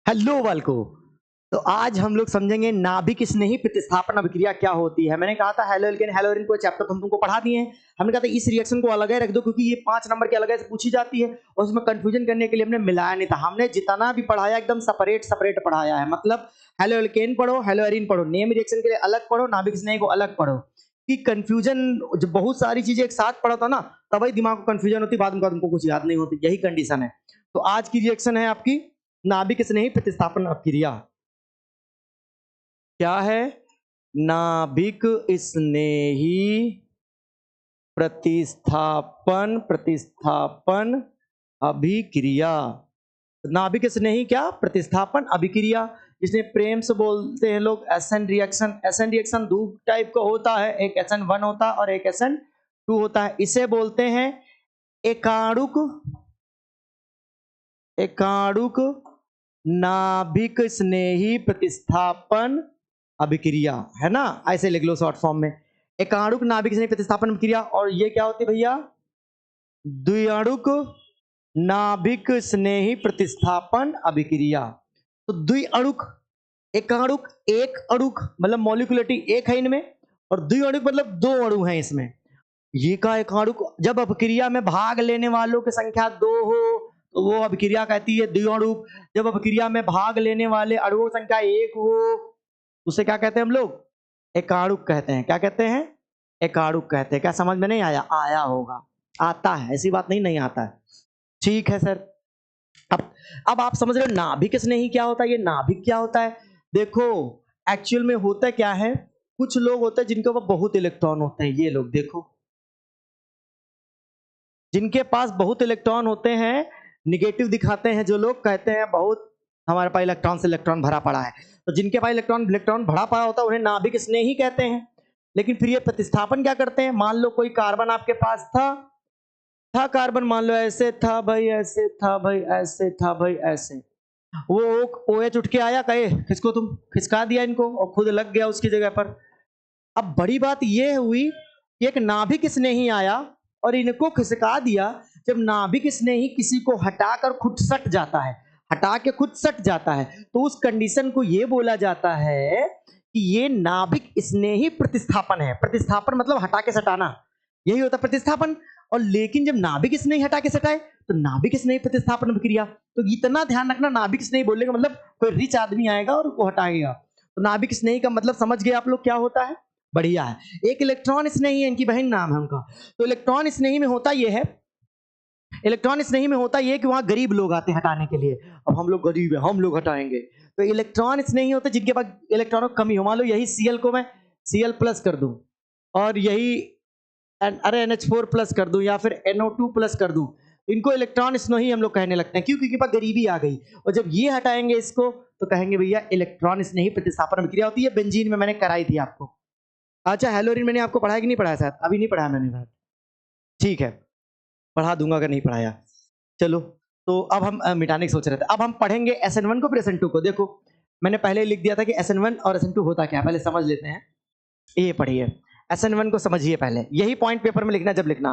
Hello बालको। तो आज हम लोग समझेंगे नाभिक स्नेही प्रतिस्थापन अभिक्रिया क्या होती है। मैंने कहा था हेलो एल्केन हेलो एरिन को चैप्टर तो हम तुमको पढ़ा दिए हैं। हमने कहा था इस रिएक्शन को अलग है रख दो क्योंकि ये 5 नंबर की अलग है से पूछी जाती है और उसमें कंफ्यूजन करने के लिए हमने मिलाया नहीं था। हमने जितना भी पढ़ाया एकदम सेपरेट सेपरेट पढ़ाया है। मतलब हेलो एल्केन पढ़ो, हेलो एरिन पढ़ो, नेम रिएक्शन के लिए अलग पढ़ो, नाभिक स्नेही को अलग पढ़ो कि कंफ्यूजन। जब बहुत सारी चीजें एक साथ पढ़ा था ना तभी दिमाग को कंफ्यूजन होती, बाद में तुमको कुछ याद नहीं होती। यही कंडीशन है। तो आज की रिएक्शन है आपकी नाभिक स्नेही प्रतिस्थापन अभिक्रिया। क्या है? नाभिक स्नेही प्रतिस्थापन प्रतिस्थापन अभिक्रिया। नाभिक स्नेही क्या? प्रतिस्थापन अभिक्रिया, जिसने प्रेम से बोलते हैं लोग एसएन रिएक्शन। एसएन रिएक्शन दो टाइप का होता है, एक SN1 होता है और एक SN2 होता है। इसे बोलते हैं एकाणुक एकाणुक नाभिक स्नेही प्रतिस्थापन अभिक्रिया, है ना। ऐसे लिख लो शॉर्ट फॉर्म में, एकाणुक नाभिक स्नेही प्रतिस्थापन अभिक्रिया। और ये क्या होती है भैया? द्विअणुक नाभिक स्नेही प्रतिस्थापन अभिक्रिया। तो द्विअणुक, एकाणुक एक अणुक मतलब मॉलिक्यूलरिटी एक है इनमें, और द्विअणुक मतलब दो अणु हैं इसमें। ये का एकाणुक जब अभिक्रिया में भाग लेने वालों की संख्या 2 हो तो वो अभिक्रिया कहती है द्विअणुक। जब अभिक्रिया में भाग लेने वाले अणुओं की संख्या 1 हो उसे क्या कहते हैं हम लोग? एकाणुक कहते हैं। क्या कहते हैं? एकाणुक कहते हैं। क्या समझ में नहीं आया? आया होगा, आता है, ऐसी बात नहीं नहीं आता है। ठीक है सर। अब आप समझ रहे हो नाभिक स्नेही क्या होता है, ये नाभिक क्या होता है। देखो एक्चुअल में होता क्या है, कुछ लोग होते हैं जिनके पास बहुत इलेक्ट्रॉन होते हैं। ये लोग देखो, जिनके पास बहुत इलेक्ट्रॉन होते हैं निगेटिव दिखाते हैं। जो लोग कहते हैं बहुत हमारे पास इलेक्ट्रॉन से इलेक्ट्रॉन भरा पड़ा है, तो जिनके पास इलेक्ट्रॉन इलेक्ट्रॉन भरा पड़ा होता है उन्हें नाभिक स्नेही कहते हैं। लेकिन फिर ये प्रतिस्थापन क्या करते हैं? मान लो कोई कार्बन आपके पास था कार्बन, मान लो ऐसे था भाई, ऐसे था भाई, ऐसे था भाई, ऐसे। वो OH उठ के आया, कहे किसको तुम खिसका दिया इनको और खुद लग गया उसकी जगह पर। अब बड़ी बात यह हुई कि एक नाभिक स्नेही आया और इनको खिसका दिया। जब नाभिक स्नेही किसी को हटाकर खुद सट जाता है, हटा के खुद सट जाता है, तो उस कंडीशन को यह बोला जाता है कि ये नाभिक स्नेही प्रतिस्थापन है। प्रतिस्थापन मतलब हटा के सटाना, यही होता है प्रतिस्थापन। और लेकिन जब नाभिक स्नेही हटा के सटाए तो नाभिक स्नेही प्रतिस्थापन अभिक्रिया। तो इतना ध्यान रखना, नाभिक स्नेही बोलने का मतलब कोई रिच आदमी आएगा और वो हटाएगा। तो नाभिक स्नेही का मतलब समझ गए आप लोग क्या होता है? बढ़िया है। एक इलेक्ट्रॉन स्नेही है, इनकी बहन नाम है उनका। तो इलेक्ट्रॉन स्नेही में होता यह है, इलेक्ट्रॉन स्नेही में होता यह कि वहां गरीब लोग आते हैं हटाने के लिए। अब हम लोग गरीब है, हम लोग हटाएंगे। तो इलेक्ट्रॉन स्नेही होते जिनके पास इलेक्ट्रॉनों की कमी हो। मान लो यही Cl को मैं Cl प्लस कर दूं और यही अरे NH4 प्लस कर दूं या फिर NO2 प्लस कर दूं, इनको इलेक्ट्रॉन स्नेही हम लोग कहने लगते हैं। क्यों? क्योंकि पास गरीबी आ गई। और जब ये हटाएंगे इसको तो कहेंगे भैया इलेक्ट्रॉन स्नेही प्रतिस्थापन अभिक्रिया होती है। बेंजीन में मैंने कराई थी आपको। अच्छा हेलोरिन मैंने आपको पढ़ाया कि नहीं पढ़ाया? शायद अभी नहीं पढ़ाया मैंने शायद। ठीक है, पढ़ा दूंगा अगर नहीं पढ़ाया। चलो, तो अब हम मिटाने की सोच रहे थे। अब हम पढ़ेंगे SN1 को फिर SN2 को। देखो मैंने पहले लिख दिया था कि SN1 और SN2 होता क्या है, पहले समझ लेते हैं। ये पढ़िए, SN1 को समझिए पहले। यही पॉइंट पेपर में लिखना जब लिखना।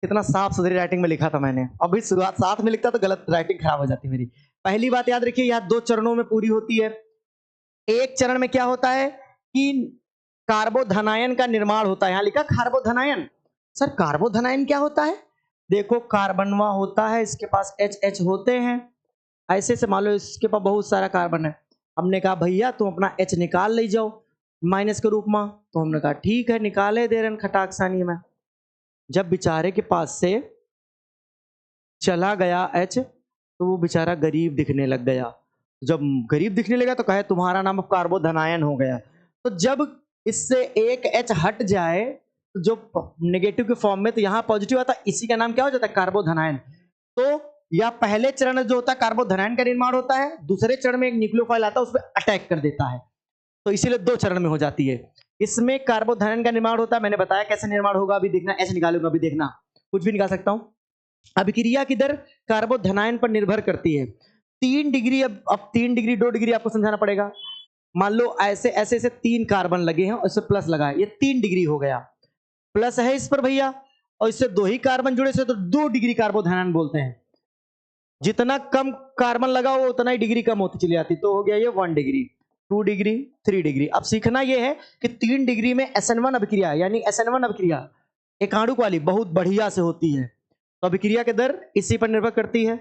कितना साफ सुथरी राइटिंग में लिखा था मैंने। अभी शुरुआत साथ में लिखता तो गलत राइटिंग खराब हो जाती मेरी। पहली बात याद रखिए, यह 2 चरणों में पूरी होती है। एक चरण में क्या होता है कि कार्बोधनायन का निर्माण होता है। यहां लिखा कार्बोधनायन। सर कार्बोधनायन क्या होता है? देखो कार्बनवा होता है, इसके पास HH होते हैं। ऐसे से मान लो इसके पास बहुत सारा कार्बन है। हमने कहा भैया तुम अपना H निकाल ले जाओ माइनस के रूप में। तो हमने कहा ठीक है, निकाले दे रहे खटाकसानी में। जब बेचारे के पास से चला गया H तो वो बेचारा गरीब दिखने लग गया। जब गरीब दिखने लगा तो कहे तुम्हारा नाम कार्बोधनायन हो गया। तो जब इससे एक H हट जाए तो जो नेगेटिव के फॉर्म में, तो यहाँ पॉजिटिव आता है, इसी का नाम क्या हो जाता है? कार्बोधनायन। तो या पहले चरण जो होता है कार्बोधनायन का निर्माण होता है, दूसरे चरण में एक न्यूक्लियोफाइल आता है उस पर अटैक कर देता है। तो इसीलिए 2 चरण में हो जाती है। इसमें कार्बोधनायन का निर्माण होता है, मैंने बताया कैसे निर्माण होगा, अभी देखना। H निकालूंगा अभी देखना, कुछ भी निकाल सकता हूं। अभिक्रिया की दर कार्बोधनायन पर निर्भर करती है। 3 डिग्री, अब 3 डिग्री 2 डिग्री आपको समझाना पड़ेगा। मान लो ऐसे ऐसे ऐसे 3 कार्बन लगे हैं और इससे प्लस लगा है, ये 3 डिग्री हो गया। प्लस है इस पर भैया, और इससे 2 ही कार्बन जुड़े से तो 2 डिग्री कार्बोधनायन बोलते हैं। जितना कम कार्बन लगाओ उतना ही डिग्री कम होती चली जाती। तो हो गया ये 1 डिग्री, 2 डिग्री, 3 डिग्री। अब सीखना ये है कि 3 डिग्री में SN1 अभिक्रिया यानी SN1 अभिक्रिया एकाणुक वाली बहुत बढ़िया से होती है। तो अभिक्रिया के दर इसी पर निर्भर करती है।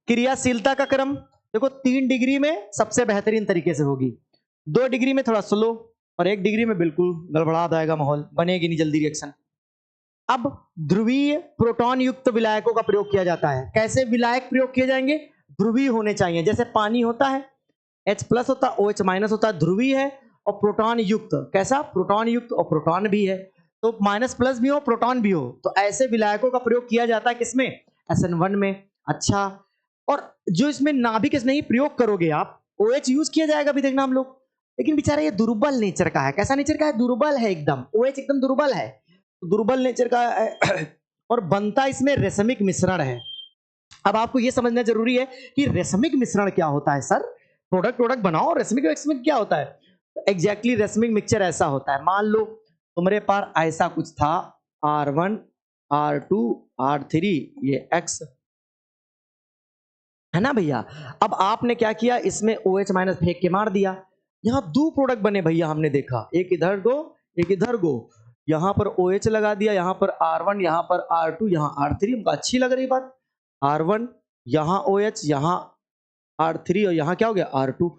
क्रियाशीलता का क्रम देखो 3 डिग्री में सबसे बेहतरीन तरीके से होगी, 2 डिग्री में थोड़ा स्लो और 1 डिग्री में बिल्कुल गड़बड़ा जाएगा माहौल, बनेगी नहीं जल्दी रिएक्शन। अब ध्रुवीय प्रोटॉन युक्त विलायकों का प्रयोग किया जाता है। कैसे विलायक प्रयोग किए जाएंगे? ध्रुवीय होने चाहिए। जैसे पानी होता है H+ होता है, OH- होता है, ध्रुवीय है और प्रोटॉन युक्त। कैसा? प्रोटॉन युक्त और प्रोटॉन भी है, तो -+ भी हो प्रोटॉन भी हो, तो ऐसे विलायकों का प्रयोग किया जाता है किसमें? SN1 में। अच्छा, और जो इसमें नाभिक स्नेही प्रयोग करोगे आप, OH यूज किया जाएगा भी देखना हम लोग, लेकिन बेचारा ये दुर्बल नेचर का है। कैसा नेचर का है? दुर्बल है एकदम, OH एकदम दुर्बल है, दुर्बल नेचर का है और बनता इसमें रेशमिक मिश्रण है। अब आपको यह समझना जरूरी है कि रेशमिक मिश्रण क्या होता है। सर प्रोडक्ट बनाओ, रेशमिक क्या होता है? एग्जैक्टली रेशमिक मिक्सचर ऐसा होता है। मान लो तुम्हारे पास ऐसा कुछ था, R1 R2 R3, ये X है ना भैया। अब आपने क्या किया, इसमें OH- फेंक के मार दिया, यहां 2 प्रोडक्ट बने भैया, हमने देखा, एक इधर गो एक इधर गो, यहां पर OH लगा दिया, यहां पर R1, यहां पर R2, यहां R3। हमको अच्छी लग रही बात, R1 यहां OH, यहां R3 और यहां क्या हो गया R2।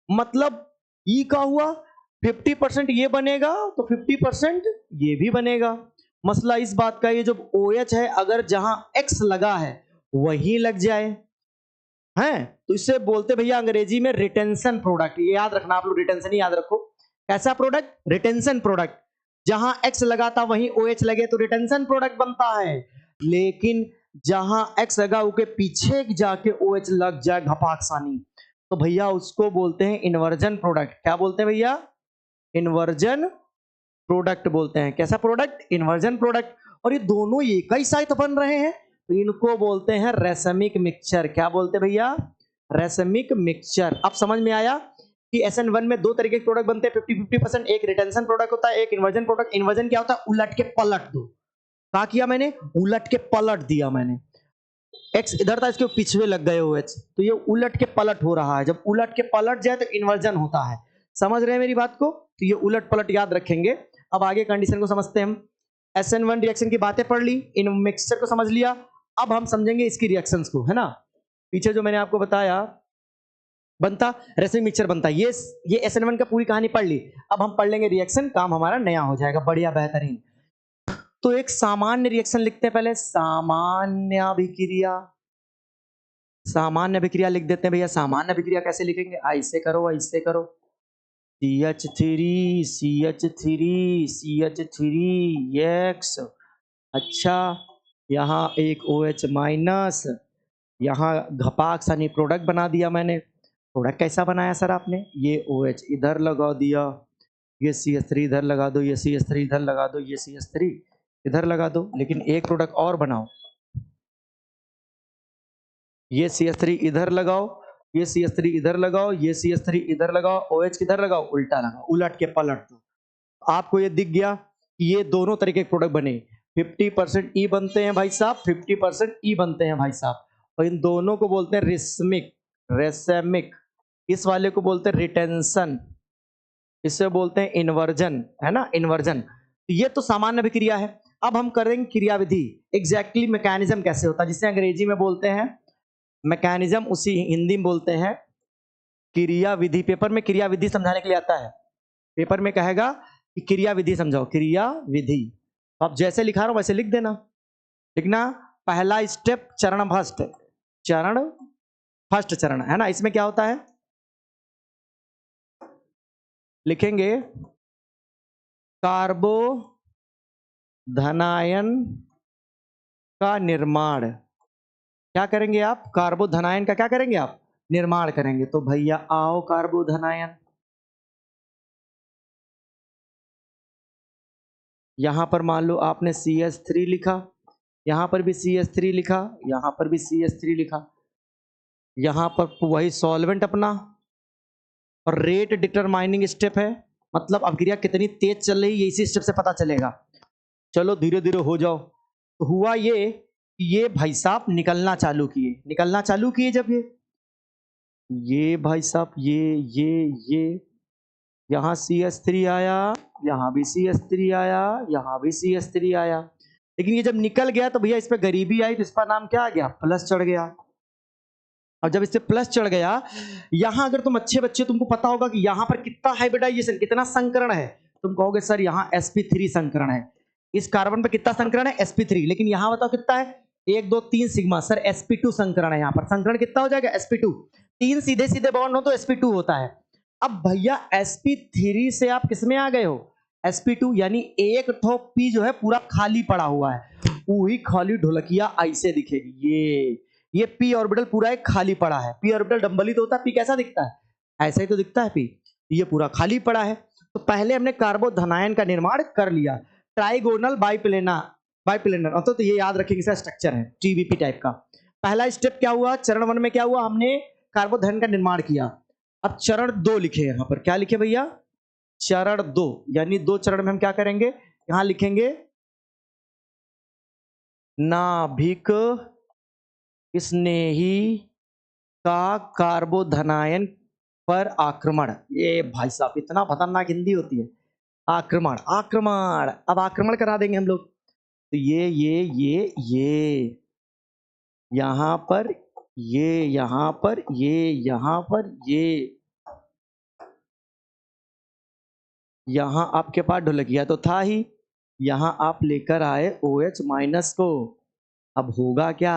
मतलब E का हुआ 50% ये बनेगा तो 50% ये भी बनेगा। मसला इस बात का, ये जो OH है अगर जहां X लगा है वही लग जाए हैं, तो इससे बोलते भैया अंग्रेजी में रिटेंशन प्रोडक्ट। ये याद रखना आप लोग, रिटेंशन ही याद रखो। कैसा प्रोडक्ट? Retention product. जहां X लगा था वहीं OH लगे तो रिटेंशन प्रोडक्ट बनता है, लेकिन जहां X लगा उसके पीछे जाके OH लग जाए घपाकसानी, तो भैया उसको बोलते हैं इन्वर्जन प्रोडक्ट। क्या बोलते हैं भैया? इन्वर्जन प्रोडक्ट बोलते हैं। कैसा प्रोडक्ट? Inversion product. और ये दोनों एक ही साथ बन रहे हैं तो इनको बोलते हैं रेशमिक मिक्सचर। क्या बोलते हैं भैया? Racemic mixture. अब समझ में आया कि SN1 में 2 तरीके के प्रोडक्ट बनते हैं 50-50%। एक रिटेंशन प्रोडक्ट होता है, एक इन्वर्जन प्रोडक्ट। इन्वर्जन क्या होता है? उलट के पलट दो। क्या किया मैंने? उलट के पलट दिया मैंने। X इधर था, इसके पिछवे लग गए OH, तो ये उलट के पलट हो रहा है। जब उलट के पलट जाए तो इन्वर्जन होता है। समझ रहे हैं मेरी बात को? तो ये उलट पलट याद रखेंगे। अब आगे कंडीशन को समझते हैं हम। SN1 रिएक्शन की बातें पढ़ ली, इन मिक्सचर को समझ लिया, अब हम समझेंगे इसकी रिएक्शंस को, है ना। पीछे जो मैंने आपको बताया बनता रेशमिक मिक्सचर बनता, ये SN1 का पूरी कहानी पढ़ ली। अब हम पढ़ लेंगे रिएक्शन, काम हमारा नया हो जाएगा, बढ़िया बेहतरीन। तो एक सामान्य रिएक्शन लिखते हैं पहले, सामान्य अभिक्रिया। सामान्य अभिक्रिया लिख देते हैं भैया। सामान्य अभिक्रिया कैसे लिखेंगे? ऐसे करो, ऐसे करो, CH3 CH3 CH3X। अच्छा, यहाँ एक OH-, यहाँ घपाक सानी प्रोडक्ट बना दिया मैंने। प्रोडक्ट कैसा बनाया सर आपने? ये OH इधर लगा दिया, ये CH3 इधर लगा दो, ये CH3 इधर लगा दो, ये CH3 इधर लगा दो। लेकिन एक प्रोडक्ट और बनाओ, ये CH3 इधर लगाओ, ये CH3 इधर लगाओ, ये CH3 इधर लगाओ, OH किधर लगाओ? उल्टा लगाओ, उलट के पलट दो। आपको ये दिख गया कि ये दोनों तरीके के प्रोडक्ट बने। 50% E बनते हैं भाई साहब, 50% E बनते हैं भाई साहब, और इन दोनों को बोलते हैं रेशमिक। रेशमिक। इस वाले को बोलते हैं रिटेंशन, इसे बोलते हैं इन्वर्जन, है ना, इन्वर्जन। ये तो सामान्य अभिक्रिया है। अब हम करेंगे क्रियाविधि। एग्जैक्टली मैकेनिज्म कैसे होता है, जिसे अंग्रेजी में बोलते हैं मैकेनिज्म, उसी हिंदी में बोलते हैं क्रियाविधि। पेपर में क्रियाविधि समझाने के लिए आता है, पेपर में कहेगा कि क्रियाविधि समझाओ, क्रियाविधि। अब जैसे लिखा रहा हूं वैसे लिख देना। लिखना पहला स्टेप, चरण फर्स्ट, चरण फर्स्ट चरण, है ना। इसमें क्या होता है? लिखेंगे कार्बो धनायन का निर्माण। क्या करेंगे आप? कार्बो धनायन का क्या करेंगे आप? निर्माण करेंगे। तो भैया आओ कार्बो धनायन, यहां पर मान लो आपने CH3 लिखा, यहां पर भी CH3 लिखा, यहां पर भी CH3 लिखा, यहां पर वही सॉल्वेंट अपना, और रेट डिटरमाइनिंग स्टेप है, मतलब अभिक्रिया कितनी तेज चल रही है इसी स्टेप से पता चलेगा। चलो धीरे धीरे हो जाओ। तो हुआ ये ये भाई साहब निकलना चालू किए जब ये भाई साहब ये यहाँ CH3 आया, यहाँ भी CH3 आया, यहाँ भी CH3 आया। लेकिन ये जब निकल गया तो भैया इस पे गरीबी आई तो इसका नाम क्या आ गया, प्लस चढ़ गया। और जब इससे प्लस चढ़ गया, यहां अगर तुम अच्छे बच्चे तुमको पता होगा कि यहां पर कितना हाइब्रिडाइजेशन, कितना संकरण है, तुम कहोगे सर यहां sp3 संकरण है, इस कार्बन पे कितना संकरण है, sp3। लेकिन यहां बताओ कितना है, 1 2 3 सिग्मा, सर sp2 संकरण है। यहां पर संकरण कितना हो जाएगा, sp2। 3 सीधे सीधे बॉन्ड हो तो sp2 होता है। अब भैया sp3 से आप किसमें आ गए हो, sp2, यानी एक ठो p जो है पूरा खाली पड़ा हुआ है, वही खाली ढोलकिया ऐसे दिखेगी। ये p ऑर्बिटल पूरा एक खाली पड़ा है। p ऑर्बिटल डंबलित होता है, p कैसा दिखता है, ऐसा ही तो दिखता है p। ये पूरा खाली पड़ा है। तो पहले हमने कार्बोधनायन का निर्माण कर लिया, ट्राइगोनल बाइप्लेनर, तो ये याद रखेंगे, इसका स्ट्रक्चर है टीबीपी टाइप का। पहला स्टेप क्या हुआ, चरण 1 में क्या हुआ, हमने कार्बोधन का निर्माण किया। अब चरण 2 लिखे, यहां पर क्या लिखे भैया, चरण 2, यानी 2 चरण में हम क्या करेंगे, यहां लिखेंगे नाभिक स्नेही का कार्बोधनायन पर आक्रमण। ये भाई साहब इतना खतरनाक हिंदी होती है, आक्रमण आक्रमण। अब आक्रमण करा देंगे हम लोग, तो ये यहां पर, ये यहां पर, ये यहां पर, ये यहां आपके पास ढोलकिया तो था ही, यहां आप लेकर आए OH माइनस को। अब होगा क्या,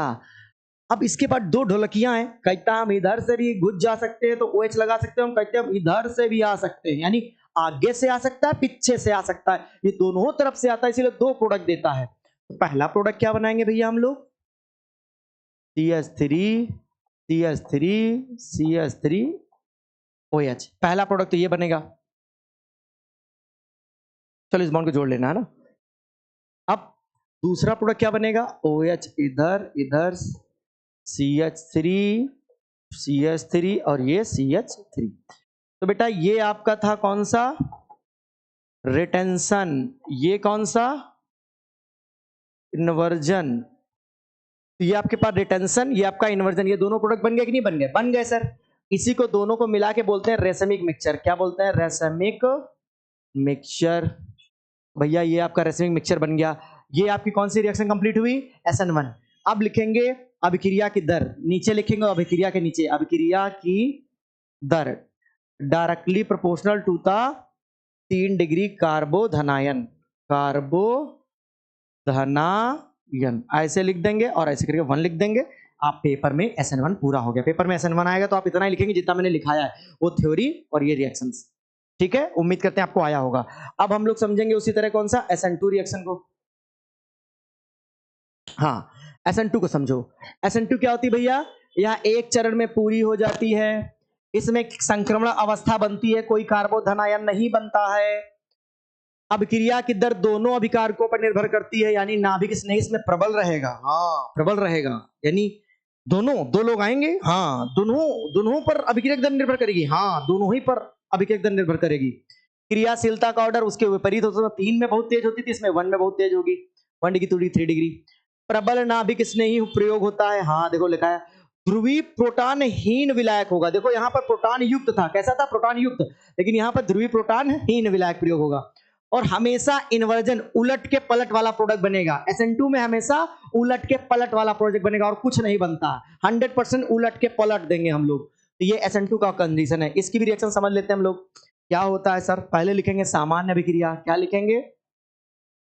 अब इसके बाद 2 ढोलकियां हैं, कहता हम इधर से भी घुस जा सकते हैं तो OH लगा सकते हैं, हम कहते हैं हम इधर से भी आ सकते हैं, यानी आगे से आ सकता है, पीछे से आ सकता है, ये दोनों तरफ से आता है, इसीलिए 2 प्रोडक्ट देता है। तो पहला प्रोडक्ट क्या बनाएंगे भैया हम लोग, CH3 CH3 CH3 OH, पहला प्रोडक्ट तो ये बनेगा। चलो इस बॉन्ड को जोड़ लेना है ना। अब दूसरा प्रोडक्ट क्या बनेगा, OH इधर इधर, CH3 CH3 और ये CH3। तो बेटा ये आपका था कौन सा, रिटेंशन, ये कौन सा, इन्वर्जन। तो ये आपके पास रिटेंशन, ये आपका इन्वर्जन, ये दोनों प्रोडक्ट बन गए कि नहीं बन गए, बन गए सर। इसी को दोनों को मिला के बोलते हैं रेसमिक मिक्सचर। क्या बोलते हैं, रेसमिक मिक्सचर। भैया ये आपका रेसमिक मिक्सचर बन गया। ये आपकी कौन सी रिएक्शन कंप्लीट हुई, SN1। अब लिखेंगे अभिक्रिया की दर, नीचे लिखेंगे अभिक्रिया के नीचे, अभिक्रिया की दर directly proportional to the 3 degree कार्बोधनायन, कार्बोधनायन ऐसे लिख देंगे और ऐसे करके 1 लिख देंगे। आप पेपर में SN1 पूरा हो गया। पेपर में SN1 आएगा तो आप इतना ही लिखेंगे जितना मैंने लिखाया है, वो थ्योरी और ये रिएक्शंस। ठीक है, उम्मीद करते हैं आपको आया होगा। अब हम लोग समझेंगे उसी तरह कौन सा, SN2 रिएक्शन को। हाँ, SN2 को समझो। SN2 क्या होती है भैया, यह एक चरण में पूरी हो जाती है, इसमें संक्रमण अवस्था बनती है, कोई कार्बोधनायन नहीं बनता है। अभिक्रिया की दर दोनों अभिकारकों पर निर्भर करती है, यानी नाभिक स्नेही इसमें प्रबल रहेगा। हाँ प्रबल रहेगा, यानी दोनों, 2 लोग आएंगे, हाँ दोनों पर अभिक्रिया की दर निर्भर करेगी, हाँ दोनों ही पर अभिक्रिया की दर निर्भर करेगी। क्रियाशीलता का ऑर्डर उसके विपरीत होता है, 3 में बहुत तेज होती थी, इसमें 1 में बहुत तेज होगी, 1 डिग्री 2 डिग्री 3 डिग्री। प्रबल नाभिक स्नेही प्रयोग होता है, हाँ देखो लिखा है, ध्रुवीय प्रोटॉन हीन विलायक होगा। देखो यहाँ पर प्रोटॉन युक्त था, कैसा था, प्रोटॉन युक्त, लेकिन यहाँ पर ध्रुवीय प्रोटॉन हीन विलायक प्रयोग होगा। और हमेशा इन्वर्जन, उलट के पलट वाला प्रोडक्ट बनेगा। SN2 में हमेशा उलट के पलट वाला प्रोडक्ट बनेगा और कुछ नहीं बनता, 100% उलट के पलट देंगे हम लोग। तो ये SN2 का कंडीशन है। इसकी भी रिएक्शन समझ लेते हैं हम लोग, क्या होता है सर। पहले लिखेंगे सामान्य अभिक्रिया, क्या लिखेंगे,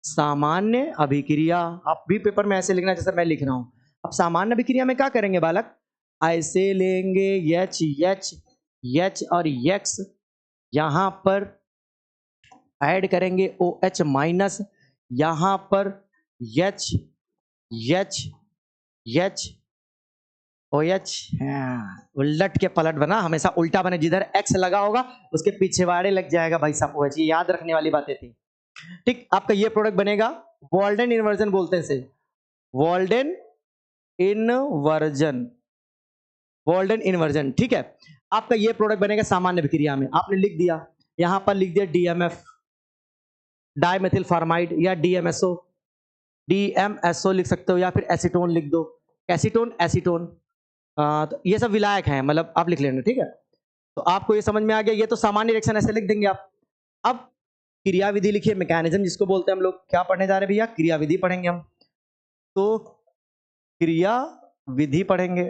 सामान्य अभिक्रिया। आप भी पेपर में ऐसे लिखना जैसे मैं लिख रहा हूं। अब सामान्य अभिक्रिया में क्या करेंगे बालक, ऐसे लेंगे H H H और X, यहां पर ऐड करेंगे OH माइनस, यहां पर H H H OH, उलट के पलट बना, हमेशा उल्टा बने, जिधर X लगा होगा उसके पीछे वाड़े लग जाएगा भाई साहब OH। ये याद रखने वाली बातें थी। ठीक, आपका ये प्रोडक्ट बनेगा, वॉल्डेन इन्वर्जन बोलते हैं इसे, वॉल्डेन इन्वर्जन, वॉल्डेन इन्वर्जन। ठीक है, आपका ये प्रोडक्ट बनेगा सामान्य अभिक्रिया में। आपने लिख दिया, यहां पर लिख दिया DMF, डाइमेथिल फॉर्माइड या DMSO। DMSO लिख सकते हो या फिर एसीटोन लिख दो, एसीटोन एसीटोन। तो ये सब विलायक हैं, मतलब आप लिख लेना, ठीक है। तो आपको ये समझ में आ गया, ये तो सामान्य रिएक्शन ऐसे लिख देंगे आप। अब क्रियाविधि लिखिए, मैकेनिज्म जिसको बोलते हैं हम लोग। क्या पढ़ने जा रहे हैं भैया? क्रियाविधि पढ़ेंगे हम। तो क्रिया विधि पढ़ेंगे,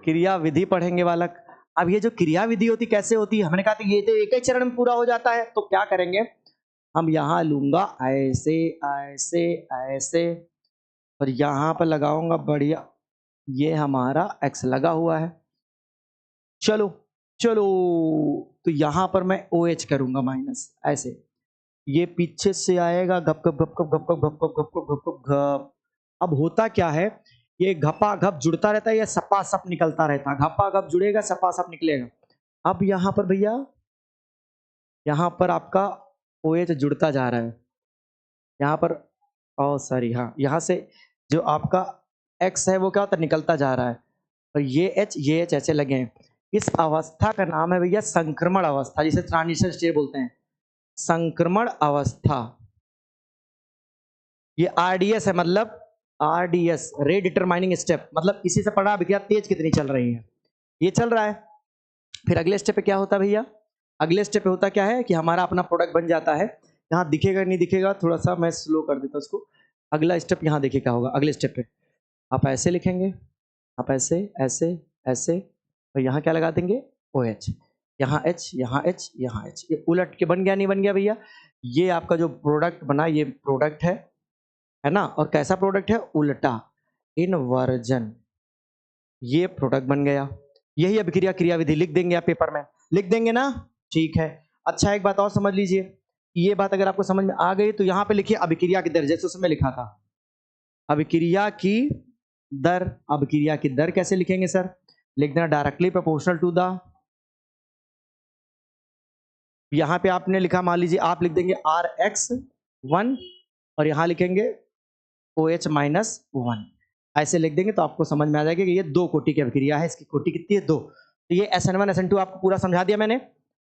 क्रिया विधि पढ़ेंगे बालक। अब ये जो क्रिया विधि होती कैसे होती है, हमने कहा था ये तो एक ही चरण में पूरा हो जाता है। तो क्या करेंगे, हम यहां लूंगा ऐसे ऐसे ऐसे, और यहां पर लगाऊंगा बढ़िया, ये हमारा x लगा हुआ है। चलो चलो, तो यहां पर मैं OH करूंगा माइनस ऐसे, ये पीछे से आएगा घप घप घप घप घप घप घप घप घप घप घप घप घप। अब होता क्या है, ये घपा घप जुड़ता रहता है या सपा सप निकलता रहता है, घपा घप जुड़ेगा सपा सप निकलेगा। अब यहाँ पर भैया, यहाँ पर आपका OH जुड़ता जा रहा है, यहाँ पर सॉरी, हाँ, यहाँ से जो आपका X है वो क्या होता है, निकलता जा रहा है, और ये H ऐसे लगे हैं। इस अवस्था का नाम है भैया संक्रमण अवस्था, जिसे ट्रांजिशन स्टेट बोलते हैं, संक्रमण अवस्था। ये RDS है, मतलब RDS रे डिटरमाइनिंग स्टेप, मतलब इसी से पढ़ा अभिक्रिया तेज कितनी चल रही है, ये चल रहा है। फिर अगले स्टेप पे क्या होता है भैया, अगले स्टेप पे होता क्या है कि हमारा अपना प्रोडक्ट बन जाता है। यहाँ दिखेगा नहीं दिखेगा, थोड़ा सा मैं स्लो कर देता हूँ इसको। अगला स्टेप यहाँ देखिए क्या होगा, अगले स्टेप पे आप ऐसे लिखेंगे, आप ऐसे ऐसे ऐसे, और यहाँ क्या लगा देंगे OH, यहाँ H यहाँ H यहाँ H, ये उलट के बन गया नहीं बन गया भैया। ये आपका जो प्रोडक्ट बना ये प्रोडक्ट है ना, और कैसा प्रोडक्ट है, उल्टा इनवर्जन, ये प्रोडक्ट बन गया। यही अभिक्रिया क्रियाविधि लिख देंगे आप पेपर में, लिख देंगे ना, ठीक है। अच्छा एक बात और समझ लीजिए, ये बात अगर आपको समझ में आ गई तो यहाँ पे लिखिए अभिक्रिया की दर, जैसे उसमें लिखा था अभिक्रिया की दर। अभिक्रिया की दर कैसे लिखेंगे सर, लिख देना डायरेक्टली प्रोपोर्शनल टू द, यहाँ पे आपने लिखा, मान लीजिए आप लिख देंगे RX1 और यहाँ लिखेंगे OH -1, ऐसे लिख देंगे तो आपको समझ में आ जाएगा कि ये दो कोटि की अभिक्रिया है। इसकी कोटि कितनी है, 2। तो ये SN1 SN2 आपको पूरा समझा दिया मैंने।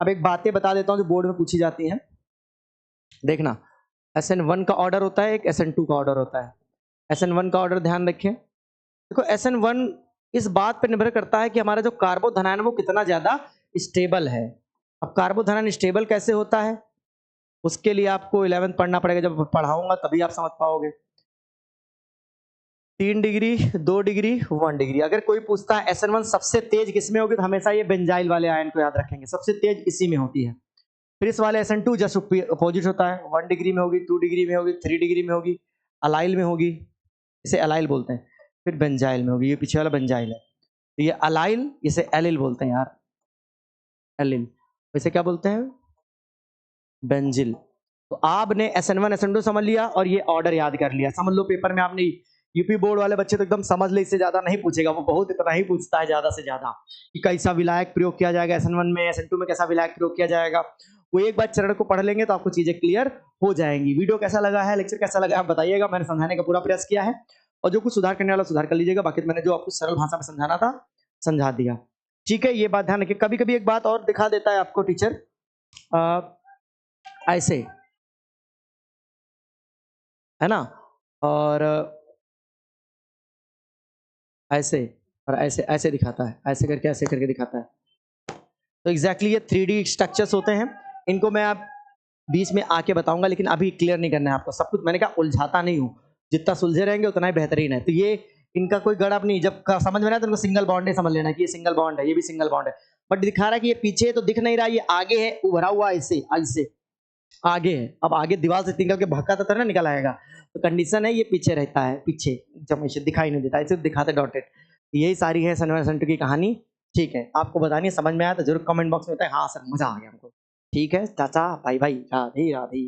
अब एक बातें बता देता हूँ जो बोर्ड में पूछी जाती हैं, देखना। SN1 का ऑर्डर होता है, एक SN2 का ऑर्डर होता है। SN1 का ऑर्डर ध्यान रखें, देखो SN1 इस बात पर निर्भर करता है कि हमारा जो कार्बोधनायन वो कितना ज्यादा स्टेबल है। अब कार्बोधनायन स्टेबल कैसे होता है, उसके लिए आपको 11th पढ़ना पड़ेगा, जब पढ़ाऊंगा तभी आप समझ पाओगे। 3 डिग्री 2 डिग्री 1 डिग्री। अगर कोई पूछता है SN1 सबसे तेज किसमें होगी, तो हमेशा ये बेंजाइल वाले आयन को याद रखेंगे, सबसे तेज इसी में होती है। फिर इस वाले SN2 जस्ट अपोजिट होता है, 1 डिग्री में होगी, 2 डिग्री में होगी, 3 डिग्री में होगी, अलाइल में होगी, इसे अलाइल बोलते हैं। फिर बेंजाइल में होगी, ये पीछे वाला बेंजाइल है, तो ये अलाइल, इसे एलिल बोलते हैं यार, एलिल। इसे क्या बोलते हैं, बेंजिल। तो आपने SN1 SN2 समझ लिया और ये ऑर्डर याद कर लिया, समझ लो पेपर में आपने, यूपी बोर्ड वाले बच्चे तो एकदम समझ ले, इससे ज्यादा नहीं पूछेगा, वो बहुत इतना ही पूछता है ज्यादा से ज्यादा कि कैसा विलायक प्रयोग किया जाएगा SN1 में, SN2 में कैसा विलायक प्रयोग किया जाएगा। वो एक बार चरण को पढ़ लेंगे तो आपको चीजें क्लियर हो जाएंगी। वीडियो कैसा लगा है, लेक्चर कैसा लगा है, आप बताइएगा। मैंने समझाने का पूरा प्रयास किया है, और जो कुछ सुधार करने वाला सुधार कर लीजिएगा, बाकी मैंने जो आपको सरल भाषा में समझाना था समझा दिया, ठीक है। ये बात ध्यान रखिए। कभी कभी एक बात और दिखा देता है आपको टीचर, ऐसे है ना, और ऐसे और ऐसे ऐसे दिखाता है, ऐसे करके दिखाता है। तो एग्जैक्टली ये 3D स्ट्रक्चर्स होते हैं, इनको मैं आप बीच में आके बताऊंगा, लेकिन अभी क्लियर नहीं करना है आपको सब कुछ। मैंने कहा उलझाता नहीं हूँ, जितना सुलझे रहेंगे उतना ही बेहतरीन है। तो ये इनका कोई गड़ब नहीं, जब समझ में ना तो इनको सिंगल बॉन्ड है समझ लेना कि ये सिंगल बॉन्ड है, ये भी सिंगल बॉन्ड है। बट दिखा रहा है कि ये पीछे तो दिख नहीं रहा, ये आगे है, उभरा हुआ ऐसे ऐसे आगे है। अब आगे दीवार से निकल के भक्का तो ना निकल आएगा, तो कंडीशन है ये पीछे रहता है, पीछे जब दिखाई नहीं देता, इसे दिखाते डॉटेड। यही सारी है SN1 SN2 की कहानी, ठीक है। आपको बतानी है, समझ में आया तो जरूर कमेंट बॉक्स में बताएं, हाँ सर मजा आ गया हमको, ठीक है चाचा, भाई भाई, राधे राधे।